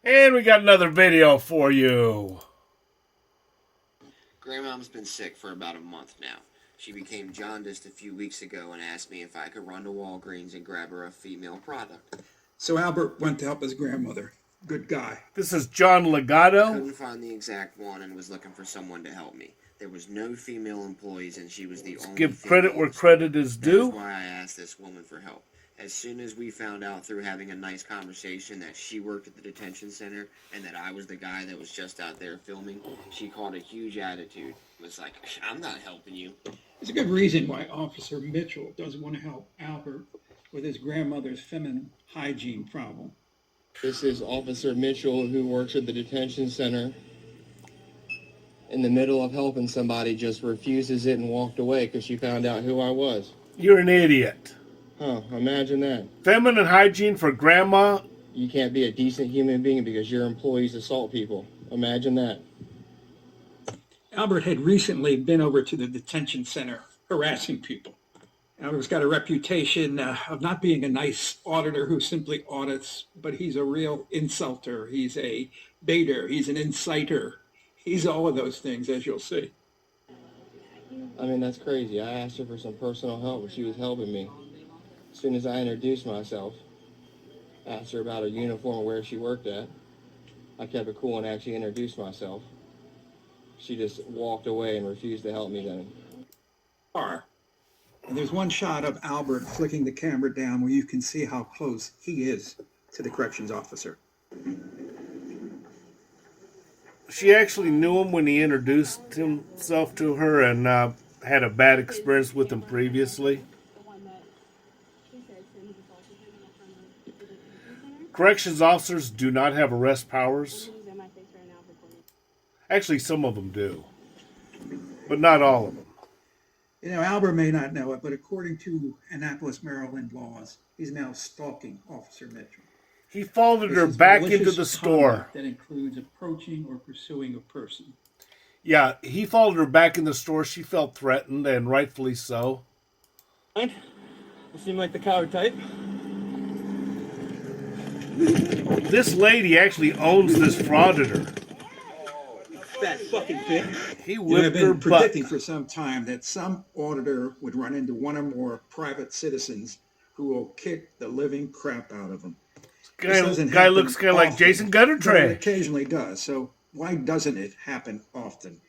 And we got another video for you. Grandmom's been sick for about a month now. She became jaundiced a few weeks ago and asked me if I could run to Walgreens and grab her a female product. So Albert went to help his grandmother. Good guy. This is John Legato. Couldn't find the exact one and was looking for someone to help me. There was no female employees and she was the only Give credit where credit is due. That's why I asked this woman for help. As soon as we found out through having a nice conversation that she worked at the detention center and that I was the guy that was just out there filming, she caught a huge attitude. It was like, I'm not helping you. There's a good reason why Officer Mitchell doesn't want to help Albert with his grandmother's feminine hygiene problem. This is Officer Mitchell, who works at the detention center. In the middle of helping somebody, just refuses it and walked away because she found out who I was. You're an idiot. Huh, imagine that. Feminine hygiene for grandma? You can't be a decent human being because your employees assault people. Imagine that. Albert had recently been over to the detention center harassing people. Albert's got a reputation of not being a nice auditor who simply audits, but he's a real insulter. He's a baiter. He's an inciter. He's all of those things, as you'll see. I mean, that's crazy. I asked her for some personal help and she was helping me. As soon as I introduced myself, asked her about her uniform and where she worked at, I kept it cool and actually introduced myself. She just walked away and refused to help me then. And there's one shot of Albert flicking the camera down where you can see how close he is to the corrections officer. She actually knew him when he introduced himself to her and had a bad experience with him previously. Corrections officers do not have arrest powers. Actually, some of them do, but not all of them. You know, Albert may not know it, but according to Annapolis, Maryland laws, he's now stalking Officer Mitchell. He followed her back into the store. That includes approaching or pursuing a person. Yeah, he followed her back in the store. She felt threatened, and rightfully so. You seem like the coward type. This lady actually owns this frauditor. That fucking bitch. He whipped I've her been butt. predicting for some time that some auditor would run into one or more private citizens who will kick the living crap out of them. Guy looks kind of like Jason Gutter It Trash. occasionally does. So why doesn't it happen often?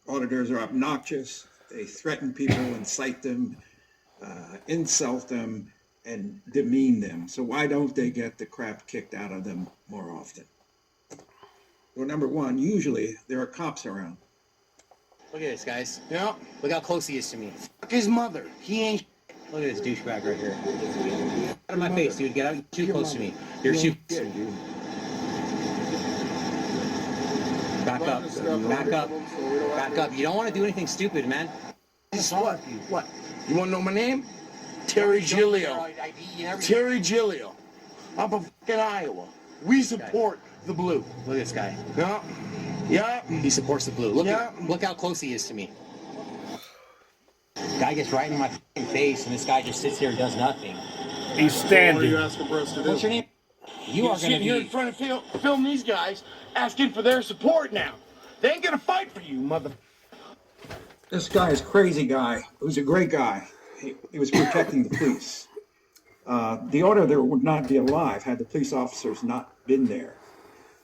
Auditors are obnoxious. They threaten people, incite them, insult them, and demean them. So why don't they get the crap kicked out of them more often? Well, number one, usually there are cops around. Look at this, guys. Yeah. Look how close he is to me. Fuck his mother. He ain't. Look at this douchebag right here. Get out of my face, dude. Get out. Too close to me. You're too close to me. Back up. Back up. Back up. You don't want to do anything stupid, man. What? What? You want to know my name? Terry Gillio. Terry Gillio. I'm from fucking Iowa. We support the blue. Look at this guy. Yeah. Yeah. He supports the blue. Look Yeah. look how close he is to me. Guy gets right in my fucking face, and this guy just sits here and does nothing. He's standing. asking for us to do? What's your name? You are going to You're in be... front of film these guys asking for their support now. They ain't gonna fight for you, mother. This guy is a crazy guy. He was a great guy. He was protecting the police. The auditor would not be alive had the police officers not been there.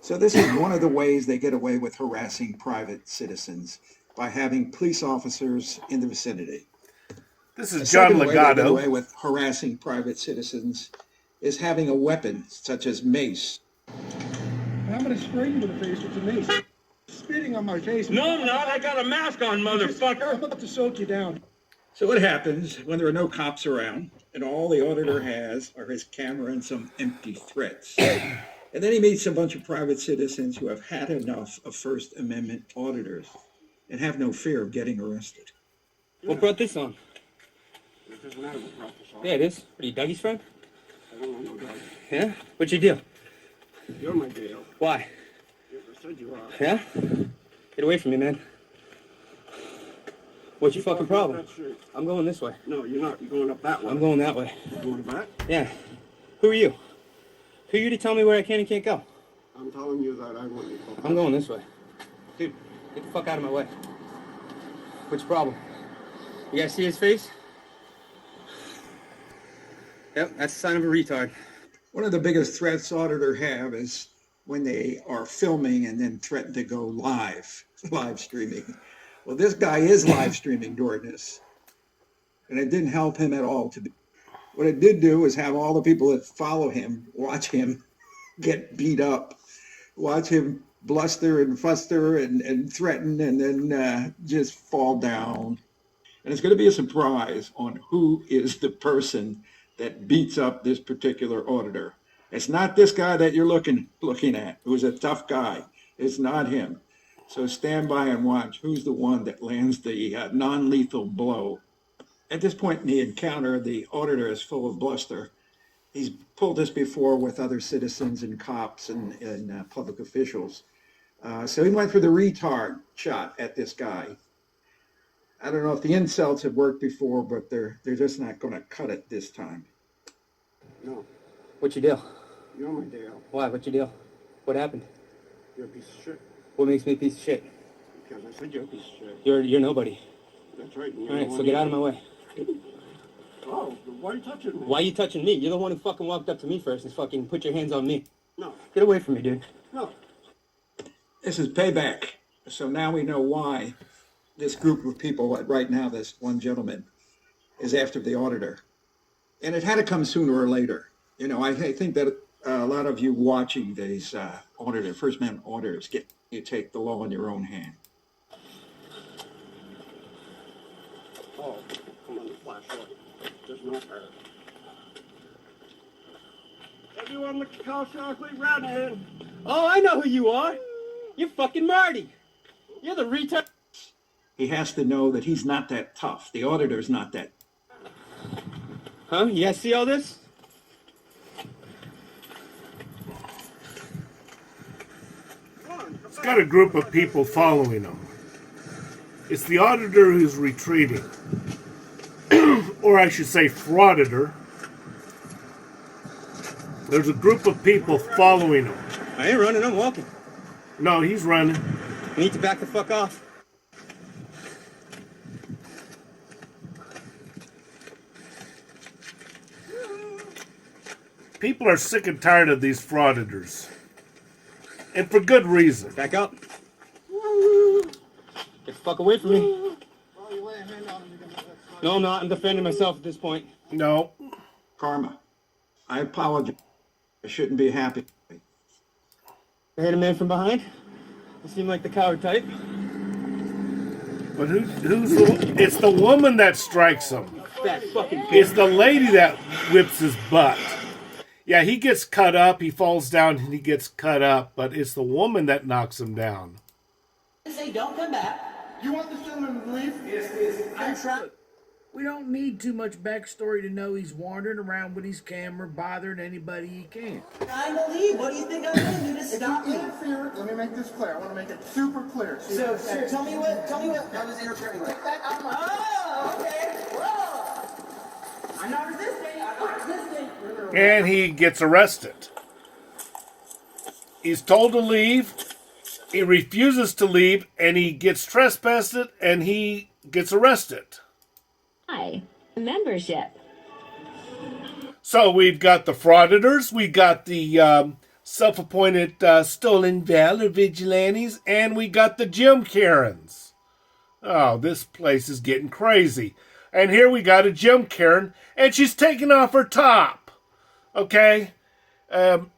So this is one of the ways they get away with harassing private citizens, by having police officers in the vicinity. This The is John second way they get Legato. away with harassing private citizens is having a weapon such as mace. I'm gonna spray you in the face with the mace. Spitting on my face. No, I'm not. I got a mask on, motherfucker. I'm about to soak you down. So what happens when there are no cops around and all the auditor has are his camera and some empty threats? And then he meets a bunch of private citizens who have had enough of First Amendment auditors and have no fear of getting arrested. What brought this on? Yeah, it is. Are you Dougie's friend? Yeah? What's your deal? You're my deal. Why? I said you are. Yeah? Get away from me, man. What's your fucking problem? I'm going this way. No, you're not. You're going up that way. I'm going that way. Going back? Yeah. Who are you? Who are you to tell me where I can and can't go? I'm telling you that I want you to. I'm going this way. Dude, get the fuck out of my way. What's your problem? You guys see his face? Yep, that's the sign of a retard. One of the biggest threats Auditor have is when they are filming and then threaten to go live streaming. Well, this guy is live streaming during this. And it didn't help him at all. What it did do is have all the people that follow him watch him get beat up, watch him bluster and fuster and threaten, and then just fall down. And it's going to be a surprise on who is the person that beats up this particular auditor. It's not this guy that you're looking at, who's a tough guy. It's not him. So stand by and watch who's the one that lands the non-lethal blow. At this point in the encounter, the auditor is full of bluster. He's pulled this before with other citizens and cops and public officials. So he went for the retard shot at this guy. I don't know if the insults have worked before, but they're just not going to cut it this time. No, What's your deal? you're my deal. Why? What's your deal? What happened? You're a piece of shit. What makes me a piece of shit? Because I said you're a piece of shit. You're nobody. That's right. All right, so get out of my way. Oh, why are you touching me? Why are you touching me? You're the one who fucking walked up to me first and fucking put your hands on me. No, Get away from me, dude. no. This is payback. So now we know why this group of people, right now, this one gentleman, is after the auditor. And it had to come sooner or later. You know, I think that a lot of you watching these First Amendment auditors, you take the law in your own hand. Oh, come on, the flashlight. There's no her. Everyone look at Kyle Shockley Redhead. Oh, I know who you are. You're fucking Marty. You're the retard. He has to know that he's not that tough. The auditor's not that. Huh? You guys see all this? He's got a group of people following him. It's the auditor who's retreating. Or I should say frauditor. There's a group of people following him. I ain't running, I'm walking. No, he's running. You need to back the fuck off. People are sick and tired of these frauditors. And for good reason. Back up. Get the fuck away from me. No, I'm not. I'm defending myself at this point. No. Karma. I apologize. I shouldn't be happy. I hit a man from behind. You seem like the coward type. But who's the... It's the woman that strikes him. That fucking bitch. It's the lady that whips his butt. Yeah, he gets cut up, he falls down, and he gets cut up, but it's the woman that knocks him down. Say don't come back. You want this gentleman to leave? Yes. I'm trying. We don't need too much backstory to know he's wandering around with his camera, bothering anybody he can. Trying to leave. What do you think I'm going to do to stop If you you? interfere, let me make this clear. I want to make it super clear. So tell me what I was interfering with. Oh, okay. Whoa. I'm not resisting. I'm not resisting. And he gets arrested. He's told to leave. He refuses to leave, and he gets trespassed, and he gets arrested. Hi, membership. So we've got the frauditors, we got the self-appointed stolen valor vigilantes, and we got the Jim Karens. Oh, this place is getting crazy. And here we got a Jim Karen, and she's taking off her top. Okay?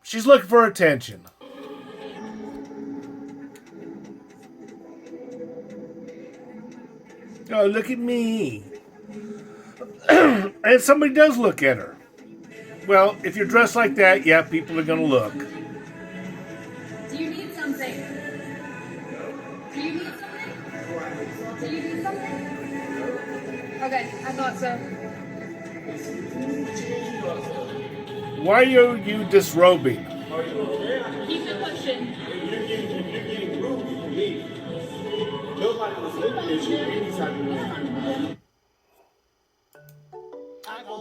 She's looking for attention. Oh, look at me. And somebody does look at her. Well, if you're dressed like that, yeah, people are going to look. Do you need something? Do you need something? Do you need something? Okay, I thought so. Why are you disrobing? Keep it pushing.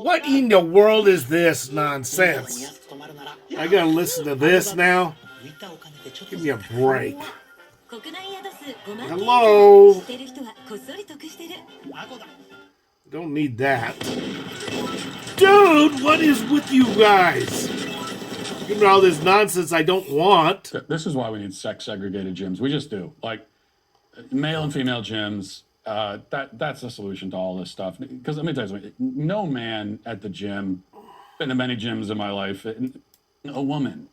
What in the world is this nonsense? I gotta listen to this now. Give me a break. 国内宿数5万件以上 Hello. 知ってる人はこっそり得してる。 Don't need that. Dude, what is with you guys? Give me all this nonsense I don't want. This is why we need sex segregated gyms. We just do. Like male and female gyms. That's the solution to all this stuff. Because let me tell you something. No man at the gym, been to many gyms in my life, a woman.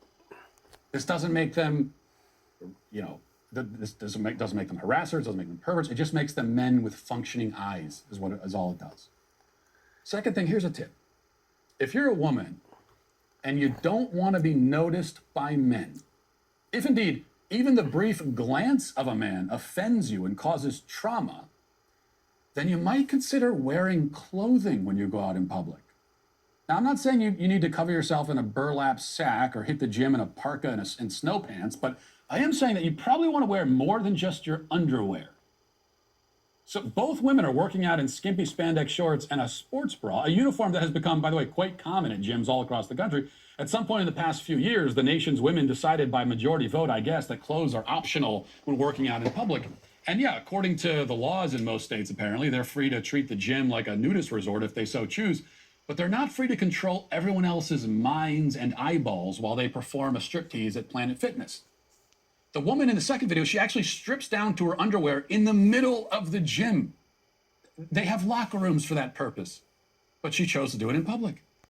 This doesn't make them, you know, this doesn't make them harassers, doesn't make them perverts. It just makes them men with functioning eyes, is all it does. Second thing, here's a tip. If you're a woman and you don't want to be noticed by men, if indeed even the brief glance of a man offends you and causes trauma, then you might consider wearing clothing when you go out in public. Now, I'm not saying you need to cover yourself in a burlap sack or hit the gym in a parka and snow pants, but I am saying that you probably want to wear more than just your underwear. So both women are working out in skimpy spandex shorts and a sports bra, a uniform that has become, by the way, quite common at gyms all across the country. At some point in the past few years, the nation's women decided by majority vote, I guess, that clothes are optional when working out in public. And yeah, according to the laws in most states, apparently, they're free to treat the gym like a nudist resort if they so choose. But they're not free to control everyone else's minds and eyeballs while they perform a striptease at Planet Fitness. The woman in the second video, she actually strips down to her underwear in the middle of the gym. They have locker rooms for that purpose, but she chose to do it in public.